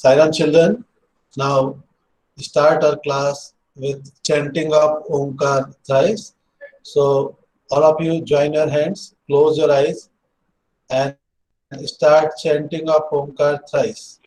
Silent children, now start our class with chanting of Omkar thrice. So all of you join your hands, close your eyes and start chanting of Omkar thrice.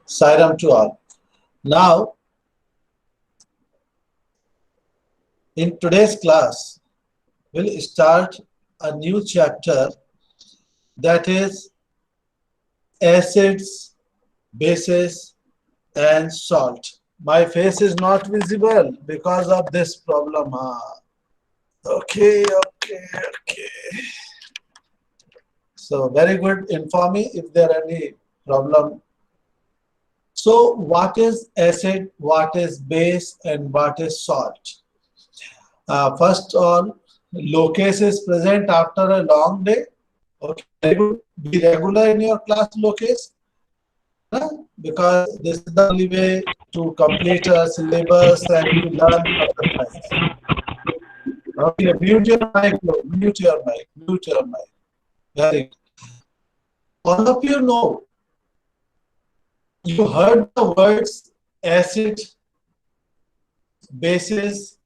Sairam to all. Now, in today's class, we'll start a new chapter that is acids, bases, and salt. My face is not visible because of this problem. Okay. So very good. Inform me if there are any problem. So what is acid, what is base, and what is salt? First all, locase is present after a long day. Okay, very good. Be regular in your class locase. Because this is the only way to complete a syllabus and to learn otherwise. Okay, mute your mic, mute your mic. Very good. All of you know, you heard the words acid, bases.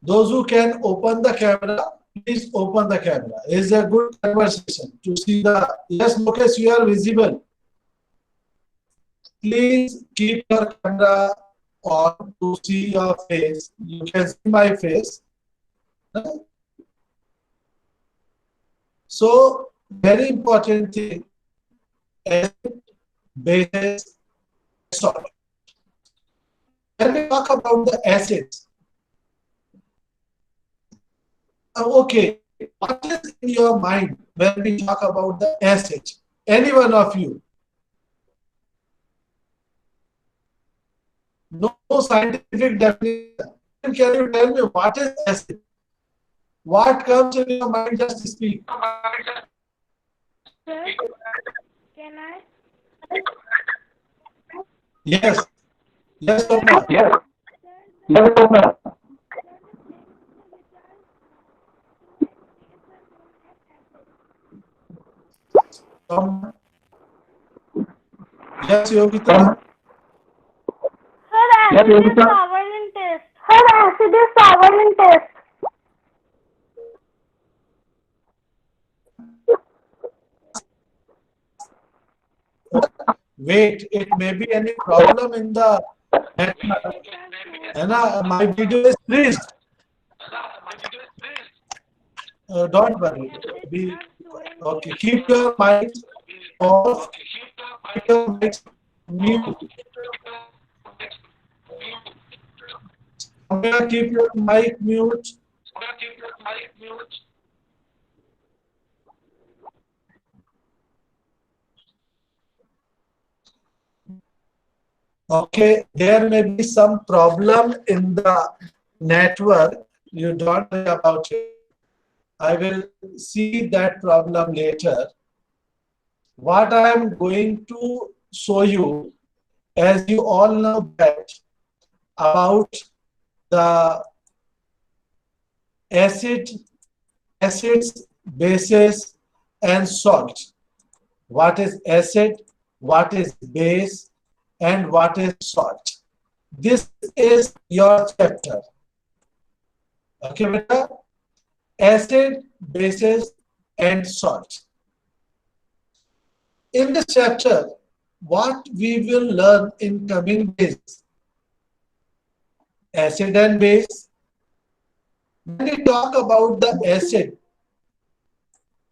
Those who can open the camera, please open the camera. It's a good conversation to see the, yes, Lokesh, you are visible. Please keep your camera on to see your face. You can see my face. So, very important thing, acid, bases, salt. When we talk about the acids, okay, what is in your mind when we talk about the acid? Any one of you? No scientific definition. Can you tell me what is acid? What comes in your mind? Just speak. Sir, can I? Yes. Yes, Sir, Swapna. Yes. sir, Yes, Swapna. Swapna. Yes, Yogita. Sir, Yes, acid is Yogita. sour in taste. Sir, acid is sour in taste. Wait, it may be any problem in the network. And my video is freezed. Don't worry. Be okay. Keep your mic off. Keep your mic mute. Somewhere keep your mic mute. Okay, there may be some problem in the network. You don't worry about it. I will see that problem later. What I am going to show you, as you all know that about the acids, bases, and salt. What is acid, what is base, and what is salt. This is your chapter. Okay, beta? Acid, bases, and salt. In this chapter, what we will learn in coming days, acid and base. When we talk about the acid,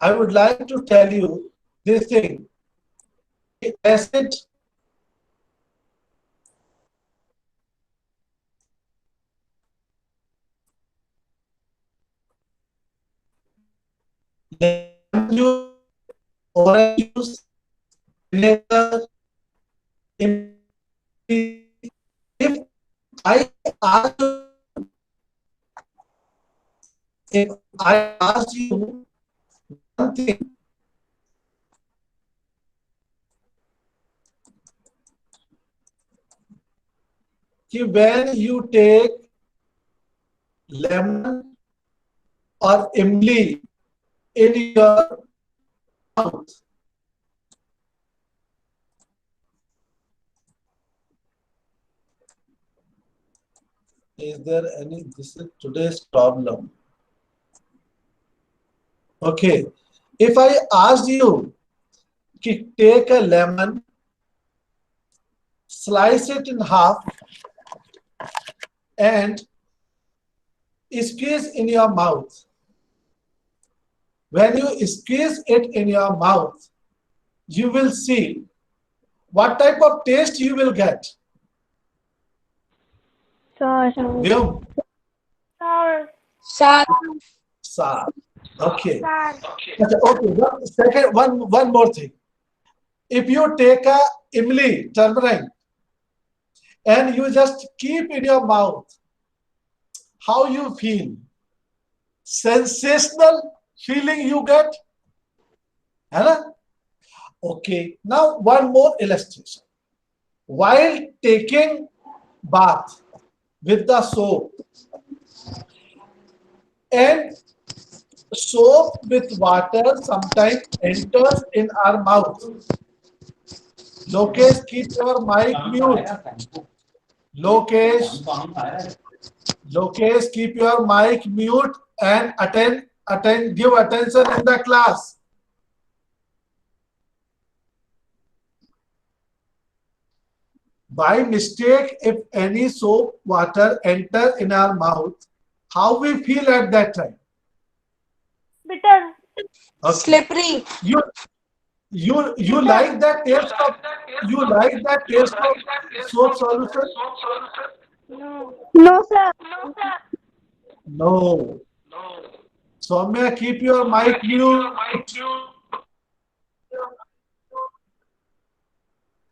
I would like to tell you this thing. Acid lemon juice, orange juice, vinegar. If I ask you if I ask you one thing, when you take lemon or imli in your mouth, is there any, this is today's problem. Okay, if I asked you to take a lemon, slice it in half and squeeze in your mouth. When you squeeze it in your mouth, you will see what type of taste you will get. Sour. Vyom? Sour. Sour. Okay. Sour. Okay. One more thing. If you take a imli, turmeric, and you just keep in your mouth, how you feel? Sensational feeling you get? Huh? Okay. Now one more illustration. While taking bath with the soap, and soap with water sometimes enters in our mouth. Lokesh, keep your mic mute. Lokesh, keep your mic mute and give attention in the class. By mistake, if any soap water enter in our mouth, how we feel at that time? Bitter. Okay. Slippery. You like that taste of soap solution? No. No, sir. No. Soumya, keep your mic mute.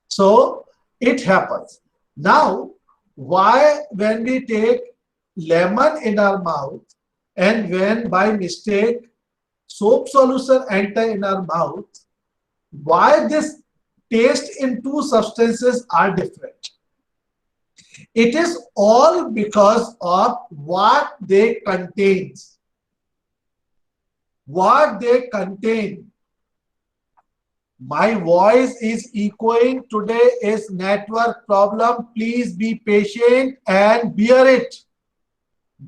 So it happens. Now, why when we take lemon in our mouth and when by mistake soap solution enter in our mouth, why this taste in two substances are different? It is all because of what they contain. What they contain. My voice is echoing today is network problem. Please be patient and bear it.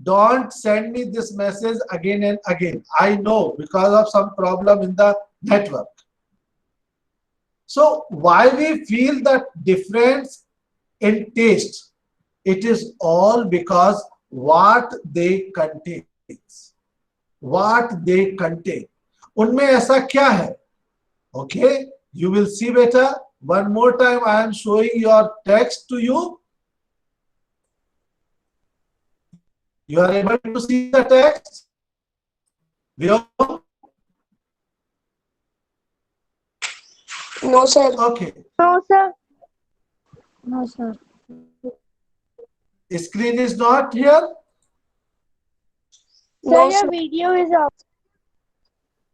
Don't send me this message again and again. I know because of some problem in the network. So why we feel the difference in taste? It is all because what they contain. What they contain. उनमें ऐसा क्या है? Okay, you will see better. One more time, I am showing your text to you. You are able to see the text? Vyom? No, sir. Okay. No, sir. No, sir. Screen is not here. Sir, No, your sir. video is off.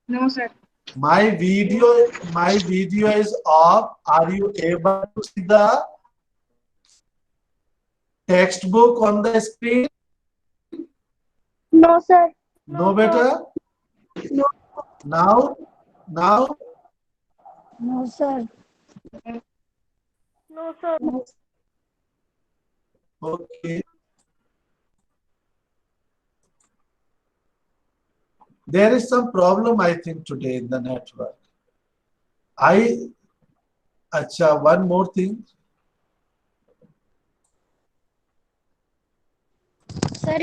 No, sir. My video is off. Are you able to see the textbook on the screen? No, sir. No better? No. Now? No, sir. No, sir. Okay. There is some problem, I think, today in the network. Acha, one more thing. Sir,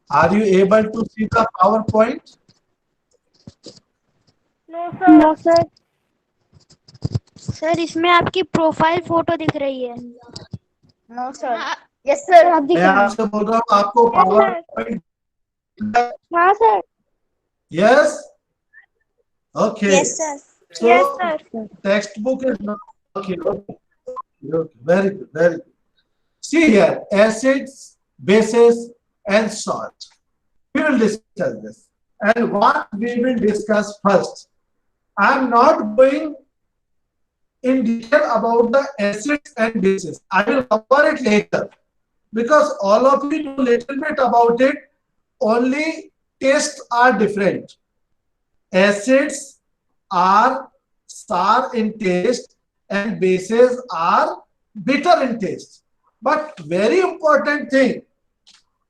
Are you able to see the PowerPoint? no, sir. No, sir. Sir इसमें आपकी profile photo दिख रही है No, sir. Yes sir आप दिख मैं रहे हैं आपसे बोल रहा हूँ आपको PowerPoint. हाँ sir Yes? Okay. Yes, sir. So, Yes, sir. textbook is not okay. Very good, very good. See here, acids, bases, and salt. We will discuss this. and what we will discuss first. I am not going in detail about the acids and bases. I will cover it later because all of you know little bit about it. Only tastes are different. Acids are sour in taste and bases are bitter in taste. But very important thing,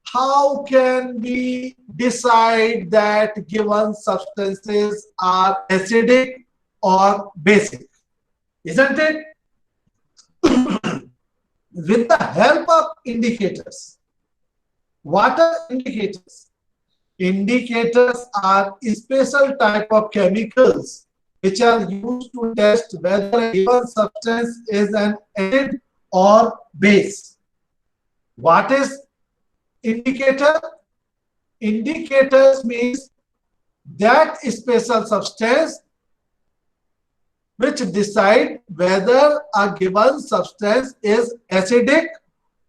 how can we decide that given substances are acidic or basic? Isn't it? With the help of indicators. What are indicators? Indicators are a special type of chemicals which are used to test whether a given substance is an acid or base. What is indicator? Indicators means that special substance which decide whether a given substance is acidic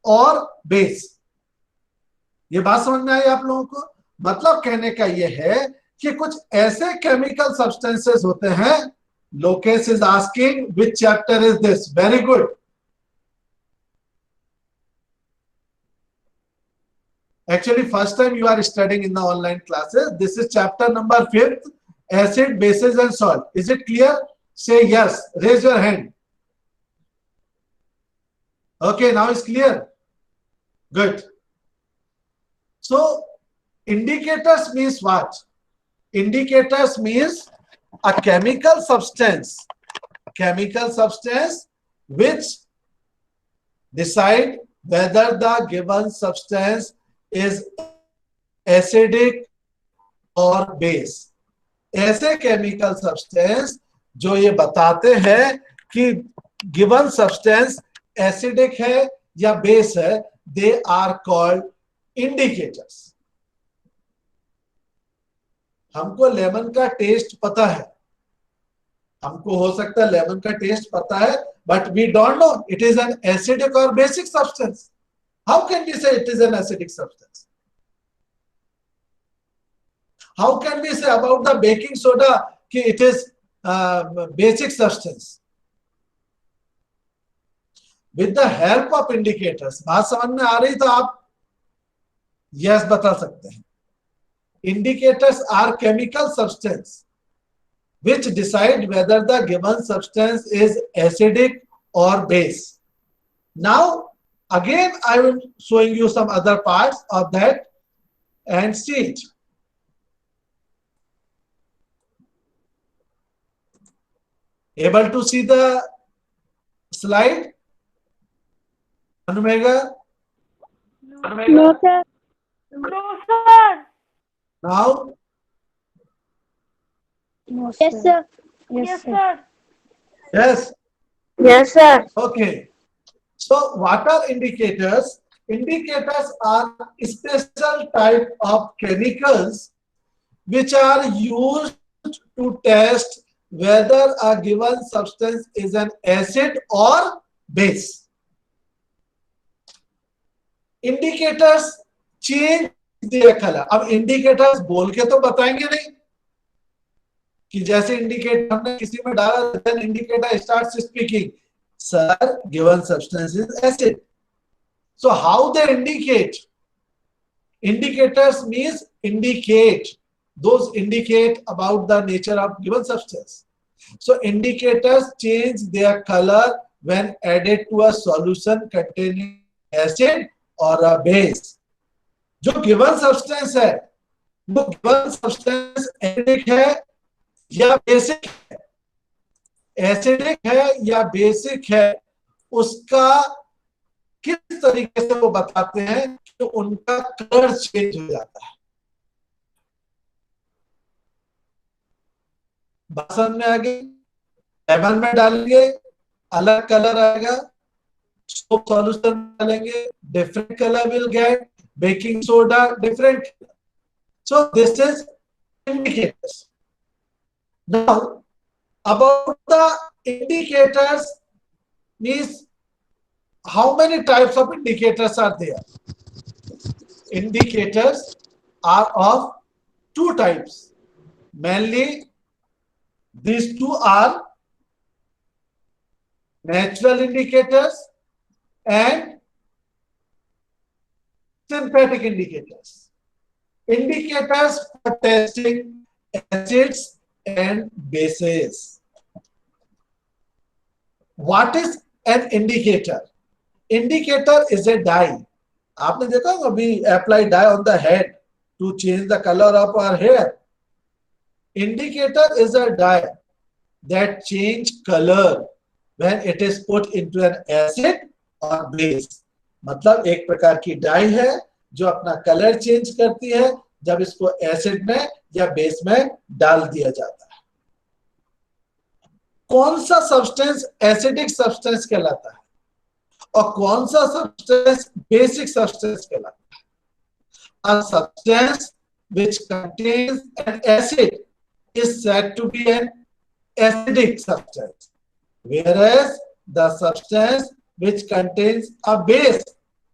or base. ये बात समझ में आई आप लोगों को? मतलब कहने का ये है कि कुछ ऐसे केमिकल सब्सटेंसेस होते हैं. Lokesh is asking which chapter is this? Very good. Actually, first time you are studying in the online classes. This is chapter number 5th, acid, bases and salt. Is it clear? Say yes. Raise your hand. Okay, now it's clear. Good. So, indicators means what? Indicators means a chemical substance which decide whether the given substance is acidic or base. ऐसे chemical substance जो ये बताते हैं कि given substance acidic है या base है, they are called indicators. हमको लेमन का टेस्ट पता है, हमको हो सकता है लेमन का टेस्ट पता है, but we don't know it is an acidic or basic substance. How can we say it is an acidic substance? How can we say about the baking soda कि it is basic substance? With the help of indicators. बात समझ में आ रही तो आप yes बता सकते हैं. Indicators are chemical substance which decide whether the given substance is acidic or base. Now, again, I will showing you some other parts of that and see it. Able to see the slide? Anumega? No, sir. No, sir. Now? Yes, sir. Yes, sir. Yes? Yes, sir. Okay. So, what are indicators? Indicators are a special type of chemicals which are used to test whether a given substance is an acid or base. Indicators change their color. अब indicators बोल के तो बताएंगे नहीं कि जैसे indicator हमने किसी में डाला, then indicator starts speaking. Sir, given substance is acid. So how they indicate? Indicators means indicate. Those indicate about the nature of given substance. So indicators change their color when added to a solution containing acid or a base. जो given substance है, वो given substance acidic है या basic है, acidic है या basic है, उसका किस तरीके से वो बताते हैं कि उनका कलर चेंज हो जाता है. बासन में आगे लेमन में डालेंगे अलग कलर आएगा, सोप सॉल्यूशन डालेंगे different colour will get, baking soda different. So this is indicators. Now about the indicators means how many types of indicators are there? Indicators are of two types. Mainly, these two are natural indicators and synthetic indicators. Indicators for testing acids and bases. What is an indicator? Indicator is a dye. आपने देखा होगा we apply dye on the head to change the color of our hair. Indicator is a dye that change color when it is put into an acid or base. मतलब एक प्रकार की die है जो अपना कलर चेंज करती है जब इसको एसिड में या बेस में डाल दिया जाता है. कौन सा सब्सटेंस एसिडिक सब्सटेंस कहलाता है और कौन सा सब्सटेंस बेसिक सब्सटेंस कहलाता है? A substance which contains an acid is said to be an acidic substance, whereas the substance which contains a base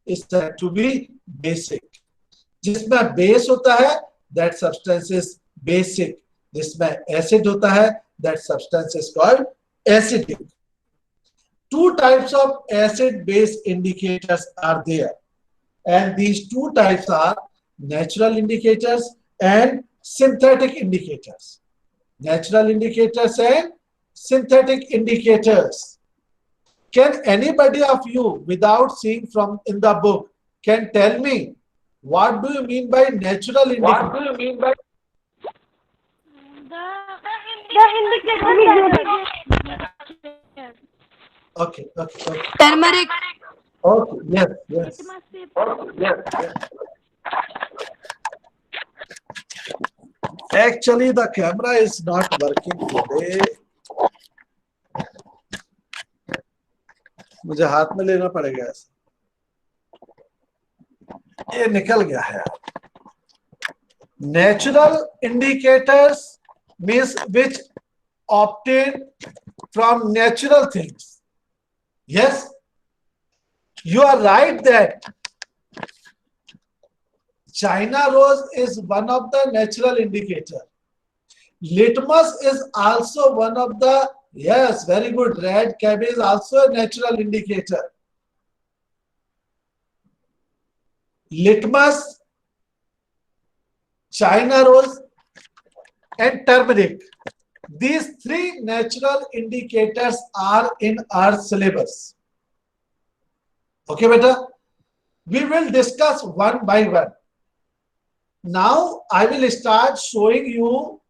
is said to be basic. जिसमें base होता है that substance is basic. जिसमें acid होता है that substance is called acidic. Two types of acid base indicators are there, and these two types are natural indicators and synthetic indicators. Natural indicators and synthetic indicators. Can anybody of you, without seeing from in the book, can tell me what do you mean by natural indicator? The indicator. Okay. Turmeric. Okay, yes. Actually, the camera is not working today. मुझे हाथ में लेना पड़ेगा ऐसा. ये निकल गया है. Natural indicators means which obtained from natural things. Yes, you are right that China rose is one of the natural indicator. Litmus is also one of the, yes, very good. Red cabbage is also a natural indicator. Litmus, China rose, and turmeric. These three natural indicators are in our syllabus. Okay, beta? We will discuss one by one. Now, I will start showing you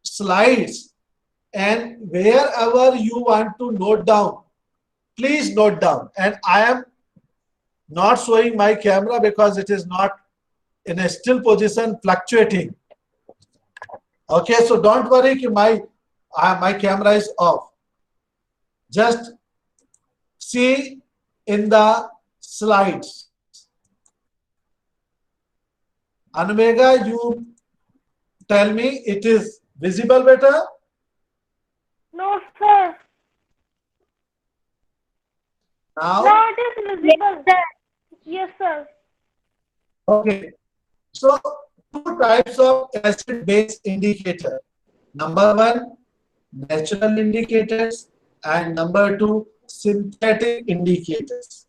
slides, and wherever you want to note down, please note down. And I am not showing my camera because it is not in a still position, fluctuating. Okay, so don't worry कि my camera is off. Just see in the slides. Anumega, you tell me it is visible better? No, sir. Now? No, it is visible. Yes, sir. Okay. So, two types of acid-base indicator. Number one, natural indicators, and number two, synthetic indicators.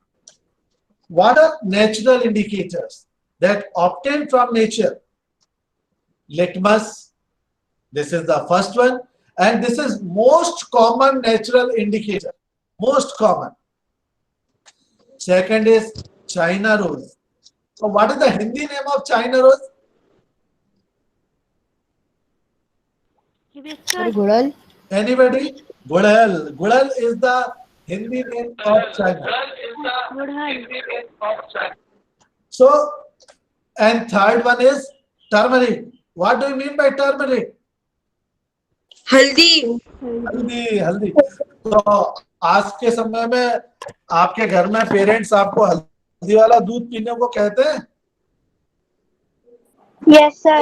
What are natural indicators that obtained from nature? Litmus, this is the first one, and this is most common natural indicator, most common. Second is China rose. So what is the Hindi name of China rose? Gudal. Anybody? Gudal. Gudal is the Hindi name of China. So, and third one is turmeric. What do you mean by turmeric? Haldi. हल्दी. तो आज के समय में आपके घर में parents आपको हल्दी वाला दूध पीने को कहते हैं? Yes, sir.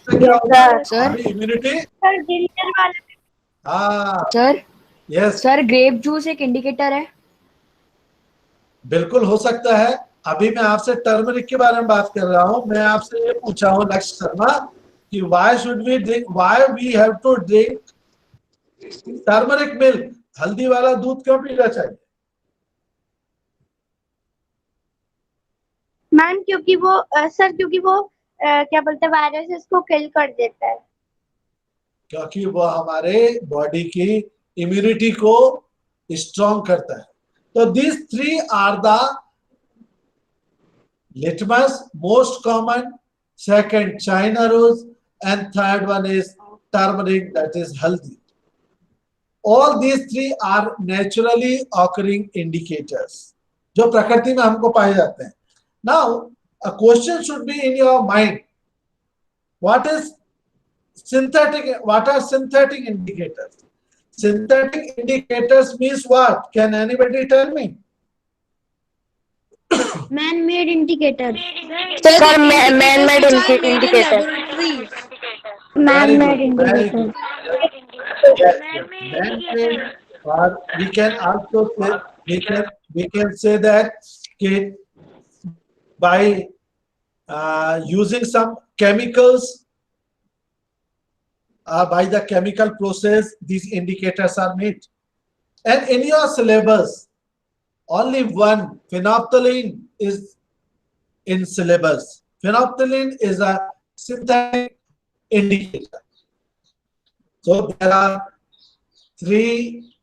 क्या होता है? Sir. हमारी इम्यूनिटी. Sir, ginger वाला. हाँ. Sir yes. Sir grape juice एक इंडिकेटर है. बिल्कुल हो सकता है. अभी मैं आपसे टर्मरिक के बारे में बात कर रहा हूं. मैं आपसे ये पूछा हूं लक्ष्य शर्मा कि why should we drink, why we have to drink turmeric milk, हल्दी वाला दूध क्यों पीना चाहिए? मैम क्योंकि वो सर क्योंकि वो क्या बोलते हैं वायरसेस को किल कर देता है। क्योंकि वो हमारे बॉडी की इम्यूनिटी को स्ट्रॉन्ग करता है। तो these three are the litmus, most common, second China rose, and third one is turmeric, that is haldi. All these three are naturally occurring indicators जो प्रकृति में हमको पाए जाते हैं। Now a question should be in your mind, what is synthetic, what are synthetic indicators? Synthetic indicators means what? Can anybody tell me? Man made indicator. Sir man made indicator. Man made Very indicator. good. Yes, yes. Man-made, or we can also say, we can say that okay, by using some chemicals, by the chemical process, these indicators are made. And in your syllabus, only one phenolphthalein is in syllabus. Phenolphthalein is a synthetic indicator. So there are three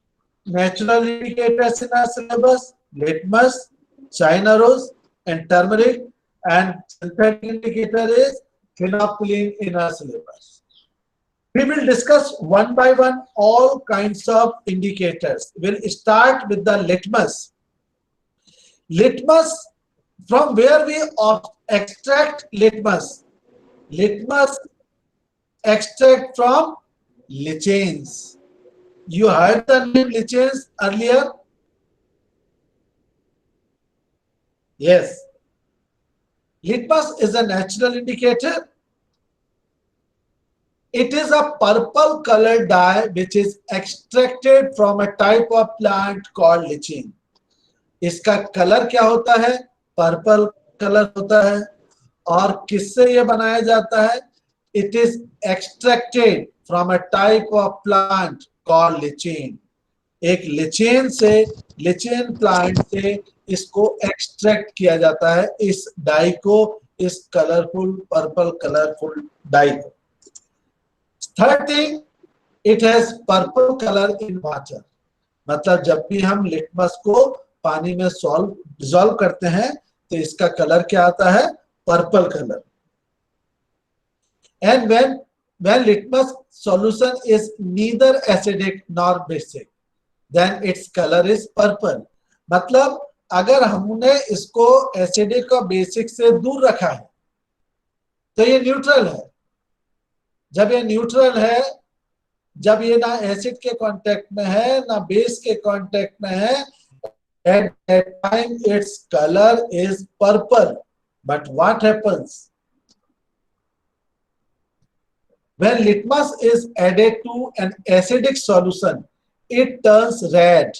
natural indicators in our syllabus: litmus, China rose, and turmeric. And synthetic indicator is phenolphthalein in our syllabus. We will discuss one by one all kinds of indicators. We'll start with the litmus. Litmus, from where we extract litmus? Litmus extract from lichens. You heard the name lichens earlier? Yes. Litmus is a natural indicator. It is a purple colored dye which is extracted from a type of plant called lichen. इसका colour क्या होता है? Purple colour होता है। और किससे ये बनाया जाता है? It is extracted from a type of plant called lichen. एक लिचेन से, लिचेन प्लांट से इसको एक्सट्रैक्ट किया जाता है, इस डाई को, इस कलरफुल पर्पल कलरफुल डाई को। Third thing, it has purple colour in water. मतलब जब भी हम लिटमस को पानी में डिसॉल्व करते हैं तो इसका कलर क्या आता है? Purple colour. And when litmus solution is neither acidic nor basic, then its color is purple. मतलब अगर हमने इसको एसिडिक और बेसिक से दूर रखा है तो ये न्यूट्रल है। जब ये न्यूट्रल है, जब ये ना एसिड के कांटेक्ट में है ना बेस के कांटेक्ट में है, at that time its color is purple. But what happens when litmus is added to an acidic solution? It turns red.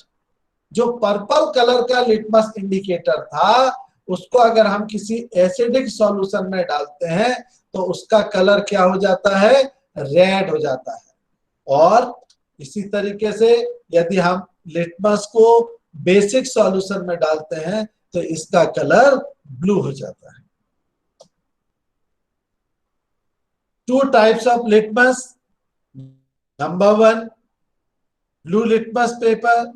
जो पर्पल कलर का लिटमस इंडिकेटर था उसको अगर हम किसी एसिडिक सॉल्यूशन में डालते हैं तो उसका कलर क्या हो जाता है? रेड हो जाता है। और इसी तरीके से यदि हम लिटमस को बेसिक सॉल्यूशन में डालते हैं तो इसका कलर ब्लू हो जाता है। Two types of litmus. Number one, blue litmus paper.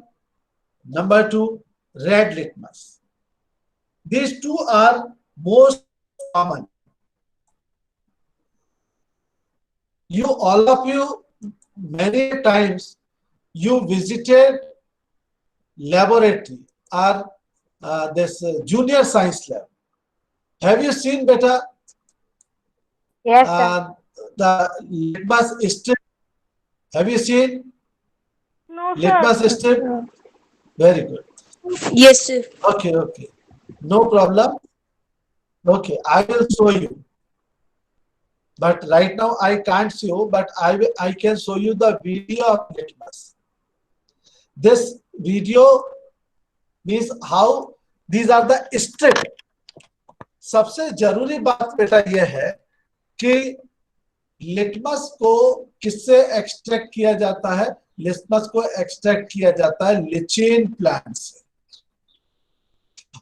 Number two, red litmus. These two are most common. All of you, many times you visited laboratory or this junior science lab. Have you seen better? Yes, sir. The litmus strip? Have you seen No, litmus strip? Very good. Yes, sir. Okay, okay. No problem. Okay, I will show you. But right now I can't show, but I can show you the video of litmus. This video means how these are the strip. सबसे जरूरी बात बेटा यह है कि litmus को किससे extract किया जाता है? लिटमस को एक्सट्रैक्ट किया जाता है लिचेन प्लांट से।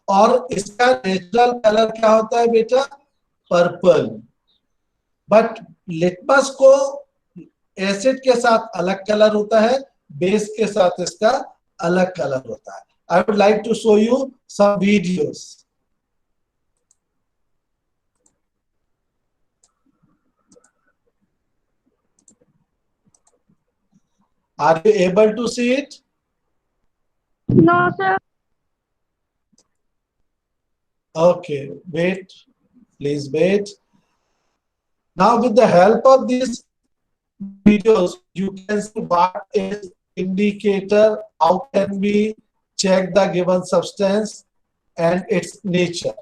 और इसका नेचुरल कलर क्या होता है बेटा? पर्पल। बट लिटमस को एसिड के साथ अलग कलर होता है, बेस के साथ इसका अलग कलर होता है। I would like to show you some videos. Are you able to see it? No, sir. Okay, wait. Please wait. Now, with the help of these videos, you can see what is indicator, how can we check the given substance and its nature.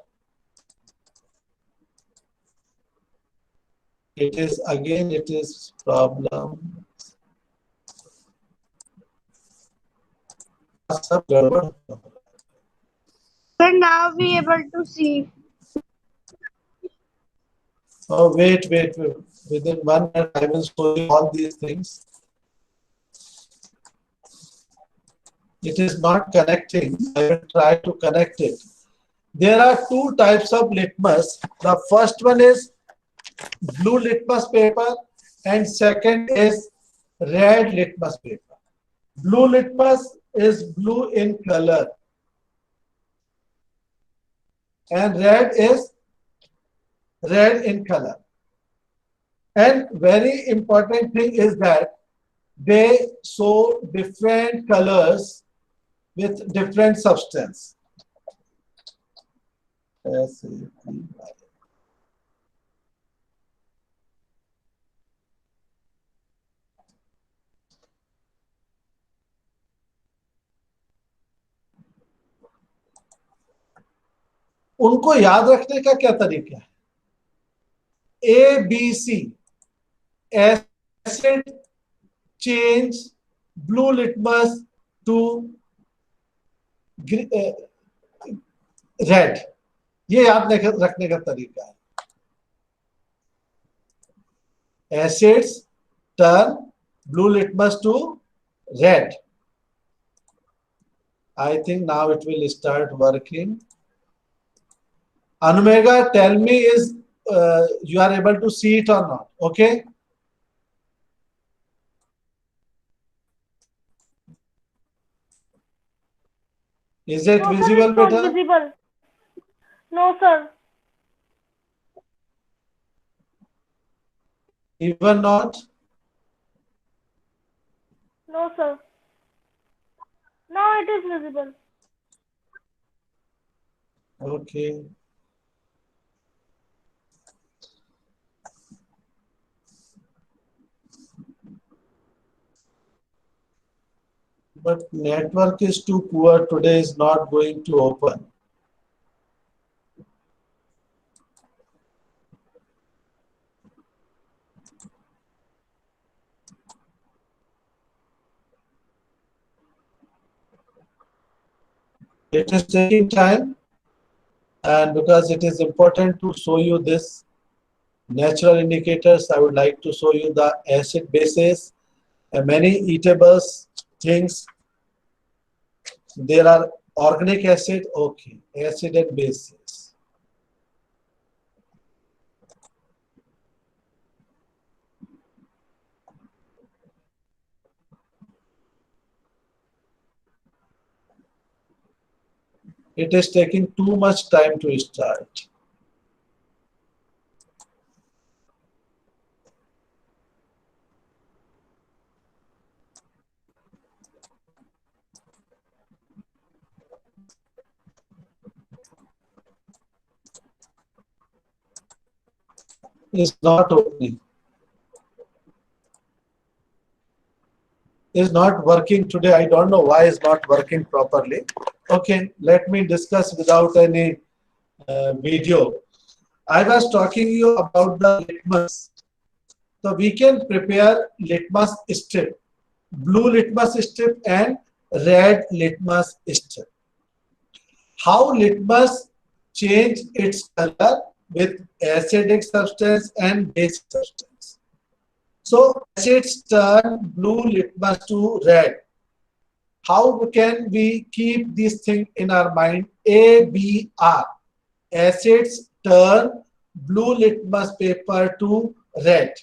It is problem. सब गड़बड़। Sir, now we able to see. Oh, wait. Within 1 minute, I will show you all these things. It is not connecting. I will try to connect it. There are two types of litmus. The first one is blue litmus paper and second is red litmus paper. Blue litmus is blue in color and red is red in color. And very important thing is that they show different colors with different substance. उनको याद रखने का क्या तरीका है? ABC acid change blue litmus to red. ये याद रखने का तरीका है. Acids turn blue litmus to red. I think now it will start working. Anumega, tell me is you are able to see it or not? Okay. Is it No, visible, sir, it's beta? not visible. No, sir. Even not? No, sir. Now it is visible. Okay. But network is too poor today, is not going to open. It is taking time, and because it is important to show you this natural indicators, I would like to show you the acid bases and many eatables things. There are organic acid, okay, acid and bases. It is taking too much time to start. Is not opening. Is not working today. I don't know why it's not working properly. Okay, let me discuss without any video. I was talking you about the litmus. So we can prepare litmus strip, blue litmus strip and red litmus strip. How litmus change its color with acidic substance and basic substance. So acids turn blue litmus to red. How can we keep this thing in our mind? ABR. Acids turn blue litmus paper to red.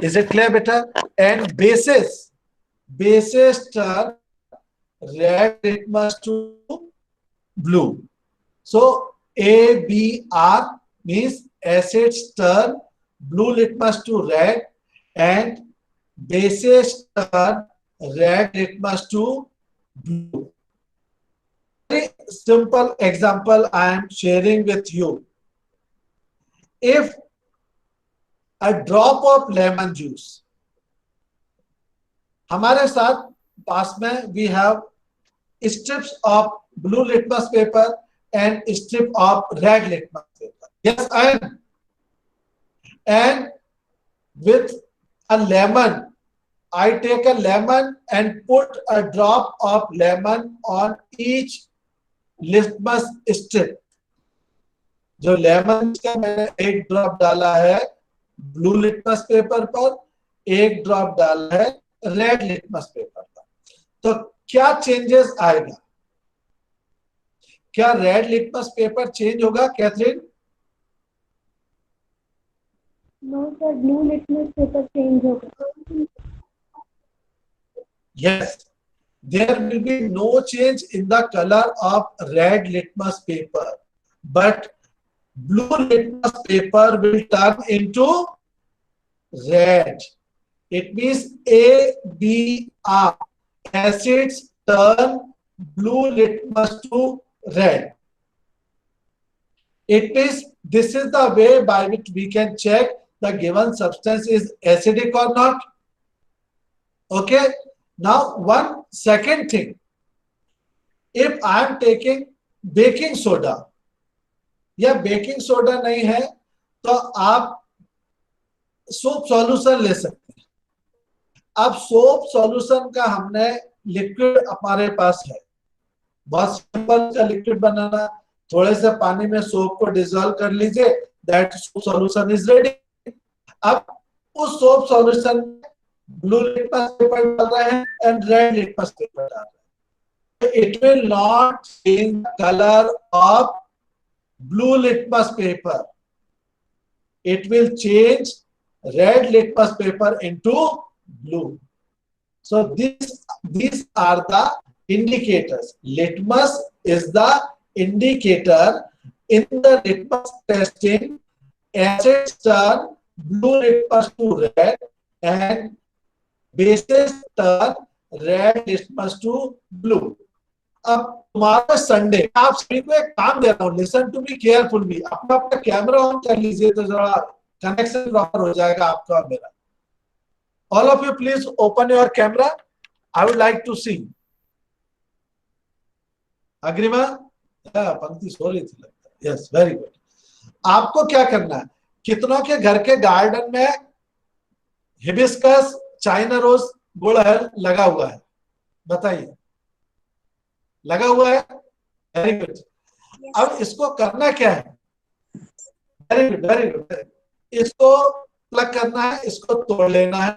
Is it clear, beta? And bases turn red litmus to blue. So ABR means acids turn blue litmus to red and bases turn red litmus to blue. Very simple example I am sharing with you. If a drop of lemon juice, हमारे साथ पास में we have strips of blue litmus paper and strip of red litmus paper. Yes, and with a lemon, I take a lemon and put a drop of lemon on each litmus strip. जो lemon का मैंने एक drop डाला है blue litmus paper पर, एक drop डाला है रेड लिटमस पेपर पर, तो क्या चेंजेस आएगा? क्या रेड लिटमस पेपर चेंज होगा, Catherine? No sir, blue litmus paper change होगा. Yes, there will be no change in the color of red litmus paper, but blue litmus paper will turn into red. It means ABR, acids turn blue litmus to red. It means this is the way by which we can check the given substance is acidic or not. Okay. Now, one second thing, if I am taking baking soda, या baking soda नहीं है तो आप soap solution ले सकते हैं. अब soap solution का हमने लिक्विड हमारे पास है, बहुत सिंपल का लिक्विड बनाना, थोड़े से पानी में सोप को डिसॉल्व कर लीजिए, that soap solution is ready. अब उस सोप सॉल्यूशन में ब्लू लिटमस पेपर डाल रहे हैं एंड रेड लिटमस पेपर डाल रहे हैं. It will not change colour of blue litmus paper. It will change red litmus paper into blue. So these are the indicators. Litmus is the indicator in the litmus testing. Acids turn blue litmus to red and bases turn red litmus to blue. अब तुम्हारा Sunday, आप सभी को एक काम दे रहा हूं, listen to me carefully. अपना कैमरा ऑन कर लीजिए तो जरा कनेक्शन प्रॉपर हो जाएगा आपका और मेरा. All of you please open your camera. I would like to see. Agrima, Pankti सो रही थी लगता है. Yes, very good. आपको क्या करना है, कितनों के घर के गार्डन में हिबिस्कस, चाइना रोज, गुड़हल लगा हुआ है? बताइए. लगा हुआ है? Very good. अब इसको करना क्या है? Very good, very good. इसको प्लग करना है, इसको तोड़ लेना है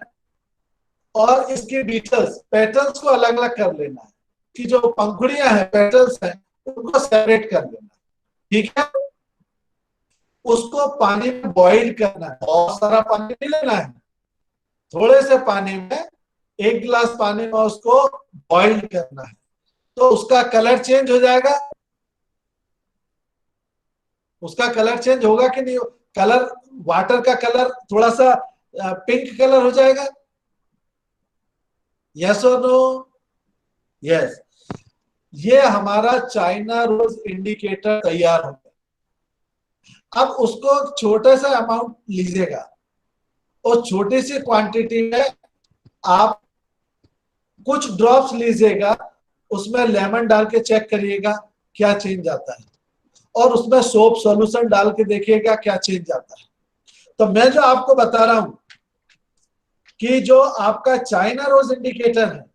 और इसके पेटल्स को अलग अलग कर लेना है. कि जो पंखुड़ियां हैं, पेटल्स हैं, उनको सेपरेट कर लेना है. ठीक है. उसको पानी में बॉइल करना है. बहुत सारा पानी नहीं लेना है, थोड़े से पानी में, एक गिलास पानी में उसको बॉइल करना है. तो उसका कलर चेंज हो जाएगा. उसका कलर चेंज होगा कि नहीं? कलर, वाटर का कलर थोड़ा सा पिंक कलर हो जाएगा. यस और नो? यस. ये हमारा चाइना रोज इंडिकेटर तैयार हो गया. अब उसको छोटे सा अमाउंट लीजिएगा और छोटी सी क्वांटिटी में आप कुछ ड्रॉप्स लीजिएगा, उसमें लेमन डाल के चेक करिएगा क्या चेंज आता है, और उसमें सोप सॉल्यूशन डाल के देखिएगा क्या चेंज आता है. तो मैं जो आपको बता रहा हूं कि जो आपका चाइना रोज इंडिकेटर है,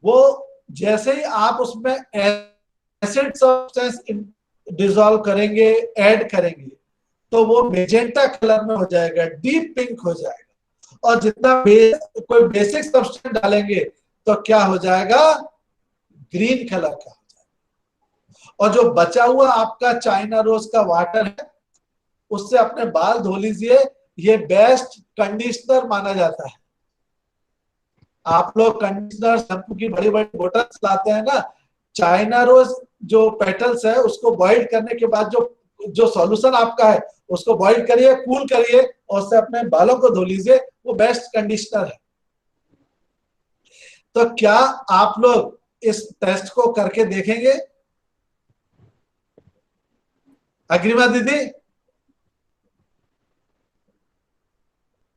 वो जैसे ही आप उसमें एसिड सब्सटेंस डिसॉल्व करेंगे, ऐड करेंगे, तो वो मेजेंटा कलर में हो जाएगा, डीप पिंक हो जाएगा. और जितना कोई बेसिक सब्सटेंस डालेंगे तो क्या हो जाएगा, ग्रीन कलर का हो जाएगा। और जो बचा हुआ आपका चाइना रोज का वाटर है उससे अपने बाल धो लीजिए, ये बेस्ट कंडीशनर माना जाता है। आप लोग कंडीशनर शैम्पू की बड़ी बड़ी बोतल्स लाते हैं ना, चाइना रोज जो पेटल्स है उसको बॉइल करने के बाद जो सॉल्यूशन आपका है उसको बॉइल करिए, कूल करिए और उससे अपने बालों को धो लीजिए, वो बेस्ट कंडीशनर है। तो क्या आप लोग इस टेस्ट को करके देखेंगे? अग्रिमा दीदी?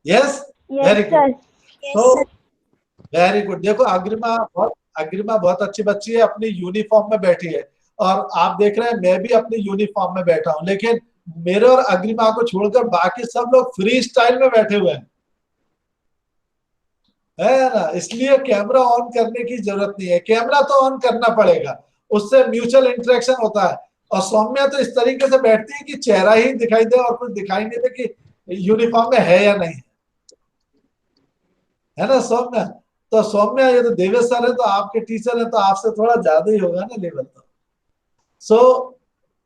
Yes, very good. तो वेरी गुड। देखो अग्रिमा बहुत अच्छी बच्ची है, अपनी यूनिफॉर्म में बैठी है और आप देख रहे हैं मैं भी अपनी यूनिफॉर्म में बैठा हूं, लेकिन मेरे और अग्रिमा को छोड़कर बाकी सब लोग फ्री स्टाइल में बैठे हुए हैं, है ना। इसलिए कैमरा ऑन करने की जरूरत नहीं है, कैमरा तो ऑन करना पड़ेगा, उससे म्यूचुअल इंटरेक्शन होता है। और सौम्या तो इस तरीके से बैठती है कि चेहरा ही दिखाई दे और कुछ दिखाई नहीं दे कि यूनिफॉर्म में है या नहीं है ना सौम्या। तो सौम्या, ये तो देवेश सर है तो आपके टीचर है तो आपसे थोड़ा ज्यादा ही होगा ना लेवल। तो सो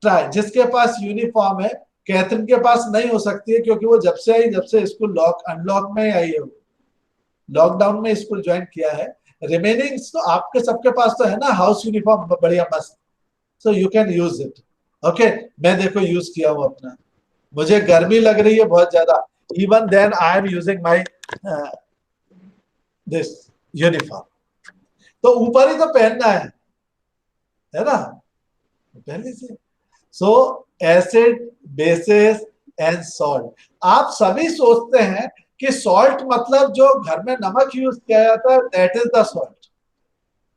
ट्राई, जिसके पास यूनिफॉर्म है, कैथरीन के पास नहीं हो सकती है क्योंकि वो जब से स्कूल अनलॉक में आई है, लॉकडाउन में स्कूल ज्वाइन किया है। रिमेनिंग तो आपके सबके पास तो है ना हाउस यूनिफॉर्म, बढ़िया मस्त, so you can use it. Okay, मैं देखो यूज किया हूं अपना, मुझे गर्मी लग रही है बहुत ज्यादा, even then I am using my this uniform. तो ऊपर ही तो पहनना है ना, पहन लीजिए। So acid, bases and salt, आप सभी सोचते हैं कि सॉल्ट मतलब जो घर में नमक यूज किया जाता है दैट इज द सॉल्ट,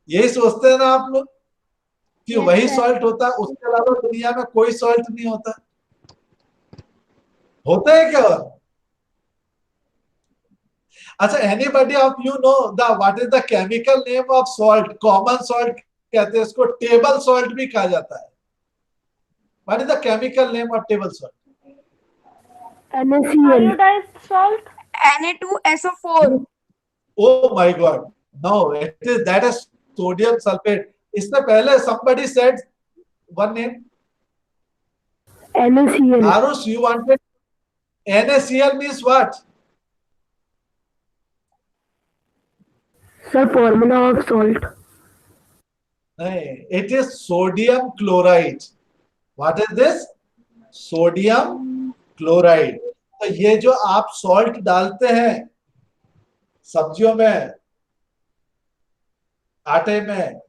यही सोचते हैं ना आप लोग कि Yes, वही sir. सॉल्ट होता है, उसके अलावा दुनिया में कोई सॉल्ट नहीं होता, होता है क्या? अच्छा, anybody of you know the what is the chemical name of salt? Common salt कहते हैं इसको, टेबल सॉल्ट भी कहा जाता है। What is the chemical name of table salt? NaCl. Iodized salt. Na2SO4. Oh my God, no, that is sodium sulfate. इससे पहले somebody said one name. NaCl. Arush, you wanted NaCl means what? Sir, formula of salt. नहीं, it is sodium chloride. What is this? Sodium chloride. तो ये जो आप salt डालते हैं सब्जियों में, आटे में,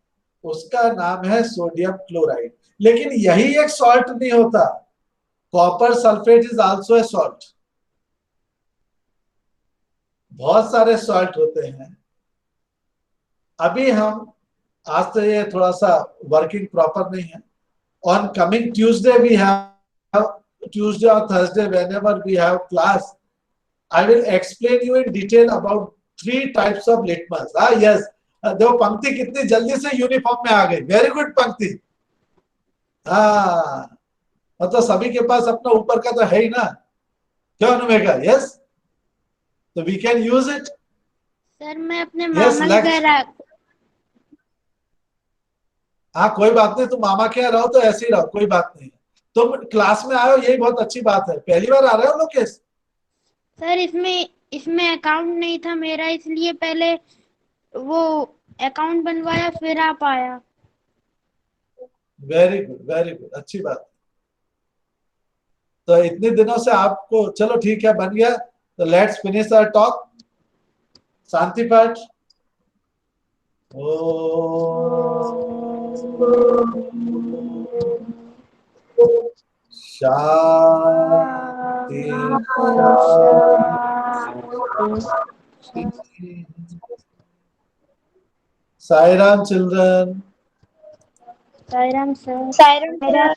उसका नाम है सोडियम क्लोराइड। लेकिन यही एक सॉल्ट नहीं होता, copper sulphate is also a salt. बहुत सारे सॉल्ट होते हैं। अभी हम, आज तो ये थोड़ा सा वर्किंग प्रॉपर नहीं है, on coming Tuesday we have, Tuesday और Thursday whenever we have class, I will explain you in detail about 3 types of litmus. Yes, देखो पंक्ति कितनी जल्दी से यूनिफॉर्म में आ गई, वेरी गुड पंक्ति। हाँ, मतलब सभी के पास अपना ऊपर का तो है ही ना, क्यों अनुमेगा? यस, तो we can use it. Sir मैं अपने Yes, मामा के घर हाँ कोई बात नहीं, तुम मामा के यहाँ रहो तो ऐसे ही रहो, कोई बात नहीं। तुम क्लास में आए हो, यही बहुत अच्छी बात है। पहली बार आ रहे हो लोकेश? सर इसमें अकाउंट नहीं था मेरा, इसलिए पहले वो अकाउंट बनवाया फिर आप आया। वेरी गुड, वेरी गुड, अच्छी बात। तो इतने दिनों से आपको, चलो ठीक है, बन गया। तो लेट्स फिनिश आवर टॉक। शांति पाठ। शांति शांति। Sai Ram children. Sairam sir. Siren sir.